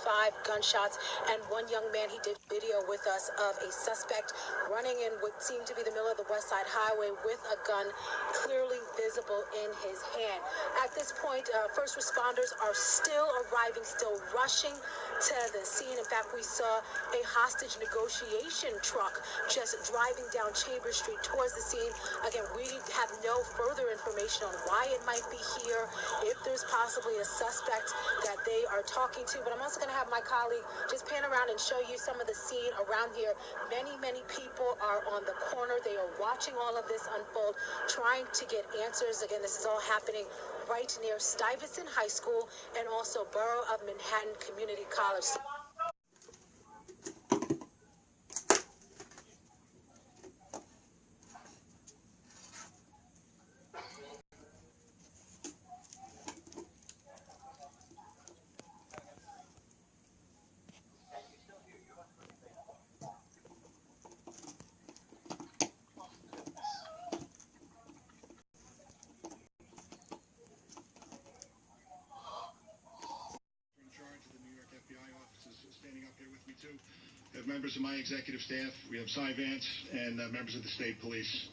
5 gunshots, and one young man, he did video with us of a suspect running in what seemed to be the middle of the West Side Highway with a gun clearly visible in his hand. At this point, first responders are still arriving, still rushing to the scene. In fact, we saw a hostage negotiation truck just driving down Chambers Street towards the scene. Again, we have no further information on why it might be here, if there's possibly a suspect that they are talking to, but I'm also going to have my colleague just pan around and show you some of the scene around here. Many people are on the corner. They are watching all of this unfold, trying to get answers. Again, this is all happening right near Stuyvesant High School and also Borough of Manhattan Community College. Standing up here with me too. We have members of my executive staff. We have Cy Vance and members of the state police.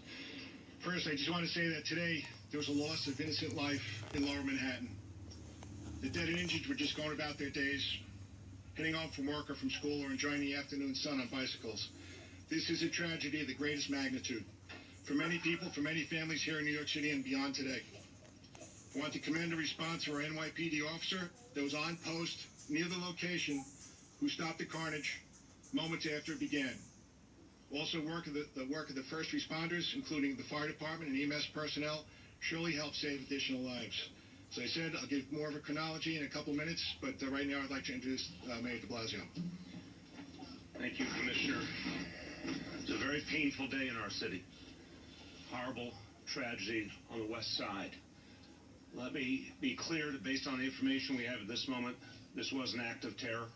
First, I just want to say that today there was a loss of innocent life in Lower Manhattan. The dead and injured were just going about their days, heading home from work or from school or enjoying the afternoon sun on bicycles. This is a tragedy of the greatest magnitude for many people, for many families here in New York City and beyond today. I want to commend the response of our NYPD officer that was on post near the location, who stopped the carnage moments after it began. Also, the work of the first responders, including the fire department and EMS personnel, surely helped save additional lives. As I said, I'll give more of a chronology in a couple minutes, but right now I'd like to introduce Mayor de Blasio. Thank you, Commissioner. It's a very painful day in our city. Horrible tragedy on the West Side. Let me be clear that based on the information we have at this moment, this was an act of terror,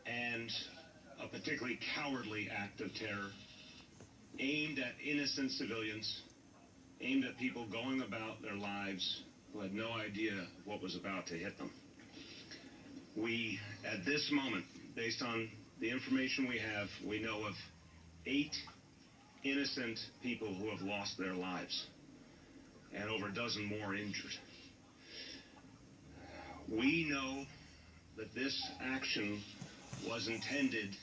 and a particularly cowardly act of terror aimed at innocent civilians, aimed at people going about their lives who had no idea what was about to hit them. We, at this moment, based on the information we have, we know of 8 innocent people who have lost their lives and over a dozen more injured. We know that this action was intended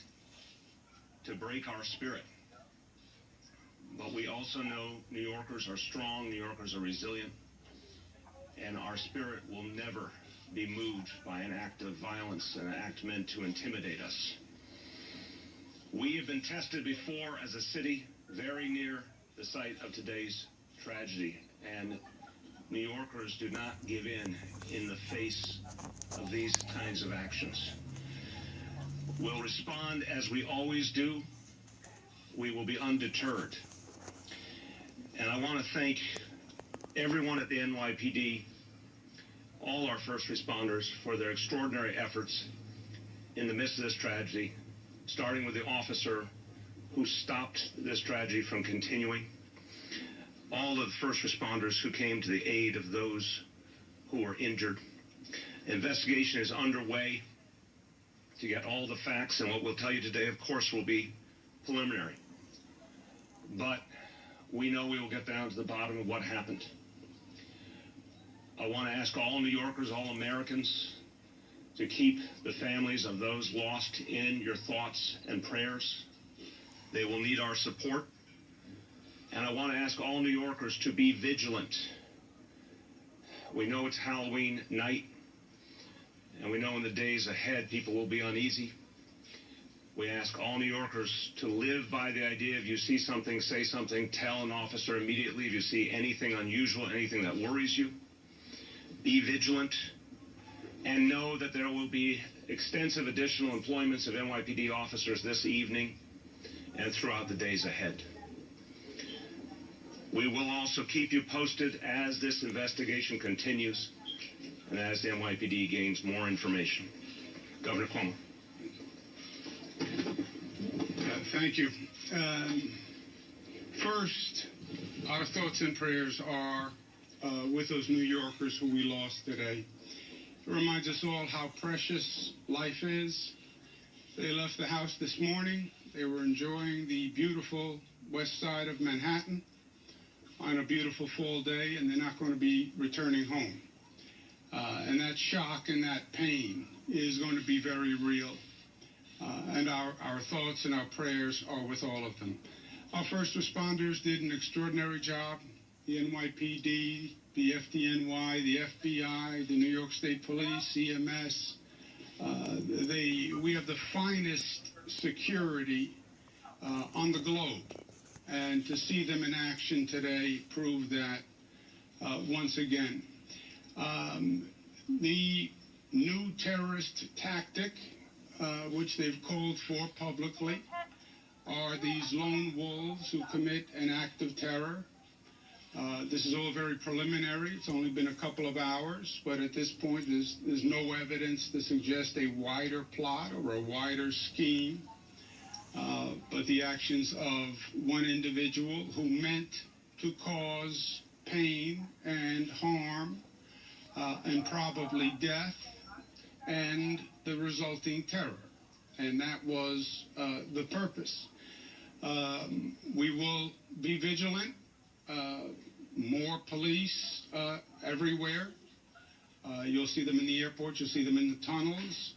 to break our spirit. But we also know New Yorkers are strong, New Yorkers are resilient, and our spirit will never be moved by an act of violence, an act meant to intimidate us. We have been tested before as a city very near the site of today's tragedy, and New Yorkers do not give in the face of these kinds of actions. We'll respond as we always do. We will be undeterred. And I want to thank everyone at the NYPD, all our first responders, for their extraordinary efforts in the midst of this tragedy, starting with the officer who stopped this tragedy from continuing, all of the first responders who came to the aid of those who were injured. Investigation is underway to get all the facts, and what we'll tell you today, of course, will be preliminary. But we know we will get down to the bottom of what happened. I want to ask all New Yorkers, all Americans, to keep the families of those lost in your thoughts and prayers. They will need our support. And I want to ask all New Yorkers to be vigilant. We know it's Halloween night, and we know in the days ahead people will be uneasy. We ask all New Yorkers to live by the idea, if you see something, say something, tell an officer immediately if you see anything unusual, anything that worries you. Be vigilant, and know that there will be extensive additional employments of NYPD officers this evening and throughout the days ahead. We will also keep you posted as this investigation continues and as the NYPD gains more information. Governor Cuomo. Thank you. First, our thoughts and prayers are with those New Yorkers who we lost today. It reminds us all how precious life is. They left the house this morning. They were enjoying the beautiful west side of Manhattan on a beautiful fall day, and they're not going to be returning home. And that shock and that pain is going to be very real. And our thoughts and our prayers are with all of them. Our first responders did an extraordinary job. The NYPD, the FDNY, the FBI, the New York State Police, CMS. We have the finest security on the globe. And to see them in action today proved that once again. The new terrorist tactic, which they've called for publicly, are these lone wolves who commit an act of terror. This is all very preliminary. It's only been a couple of hours, but at this point there's no evidence to suggest a wider plot or a wider scheme. But the actions of one individual who meant to cause pain and harm and probably death and the resulting terror. And that was the purpose. We will be vigilant. More police everywhere. You'll see them in the airport. You'll see them in the tunnels.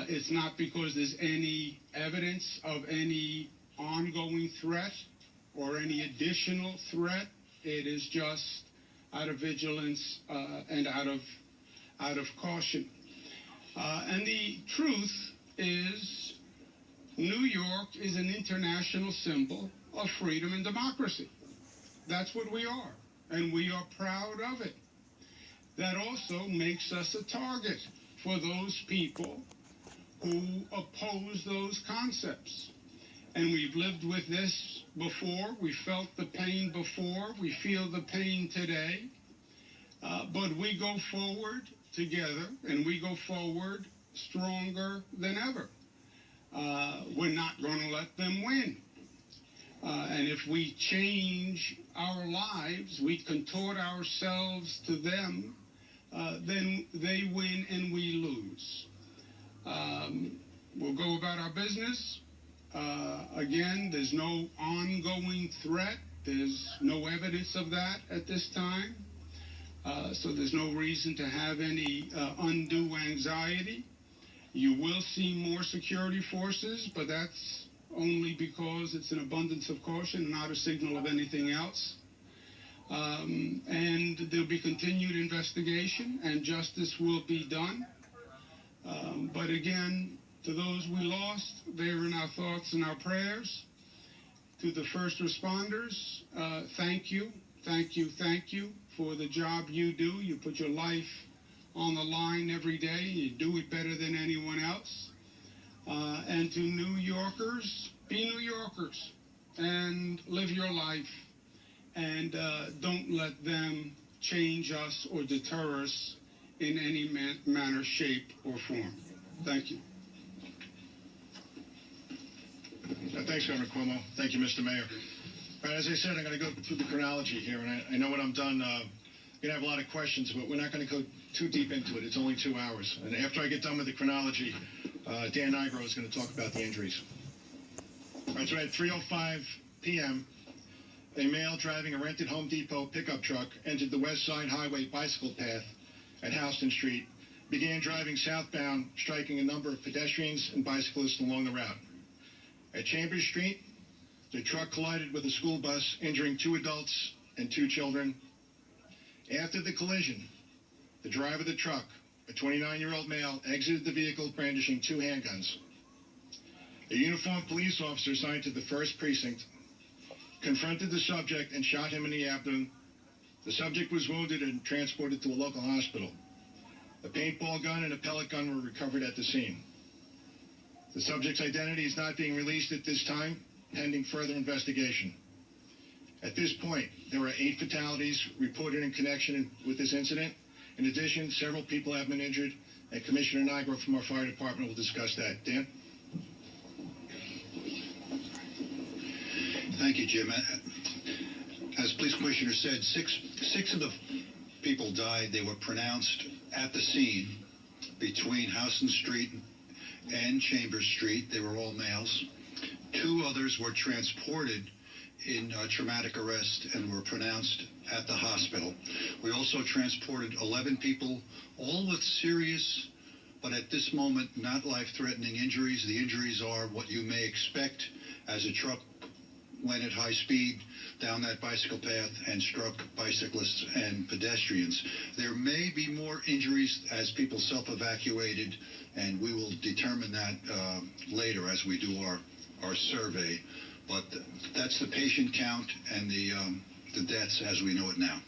It's not because there's any evidence of any ongoing threat or any additional threat. It is just out of vigilance and out of caution. And the truth is, New York is an international symbol of freedom and democracy. That's what we are, and we are proud of it. That also makes us a target for those people who oppose those concepts. And we've lived with this before. We felt the pain before. We feel the pain today. But we go forward together, and we go forward stronger than ever. We're not going to let them win. And if we change our lives, we contort ourselves to them, then they win and we lose. We'll go about our business. Again, there's no ongoing threat. There's no evidence of that at this time. So there's no reason to have any undue anxiety. You will see more security forces, but that's only because it's an abundance of caution, not a signal of anything else. And there'll be continued investigation, and justice will be done. But again, to those we lost, they're in our thoughts and our prayers. To the first responders, thank you, thank you, thank you for the job you do. You put your life on the line every day. You do it better than anyone else. And to New Yorkers, be New Yorkers and live your life, and don't let them change us or deter us in any manner, shape, or form. Thank you. Thanks, Governor Cuomo. Thank you, Mr. Mayor. All right, as I said, I'm going to go through the chronology here, and I know when I'm done, you're going to have a lot of questions, but we're not going to go too deep into it. It's only 2 hours. And after I get done with the chronology, Dan Nigro is going to talk about the injuries. All right, so at 3:05 p.m., a male driving a rented Home Depot pickup truck entered the West Side Highway bicycle path at Houston Street, began driving southbound, striking a number of pedestrians and bicyclists along the route. At Chambers Street, the truck collided with a school bus, injuring 2 adults and 2 children. After the collision, the driver of the truck, a 29-year-old male, exited the vehicle brandishing 2 handguns. A uniformed police officer assigned to the 1st Precinct confronted the subject and shot him in the abdomen. The subject was wounded and transported to a local hospital. A paintball gun and a pellet gun were recovered at the scene. The subject's identity is not being released at this time, pending further investigation. At this point, there are 8 fatalities reported in connection with this incident. In addition, several people have been injured, and Commissioner Nigro from our fire department will discuss that. Dan? Thank you, Jim. As Police Commissioner said, six of the people died. They were pronounced at the scene between Houston Street and Chambers Street. They were all males. 2 others were transported in traumatic arrest and were pronounced at the hospital. We also transported 11 people, all with serious, but at this moment, not life-threatening injuries. The injuries are what you may expect as a truck went at high speed down that bicycle path and struck bicyclists and pedestrians. There may be more injuries as people self-evacuated, and we will determine that later as we do our survey. But that's the patient count and the deaths as we know it now.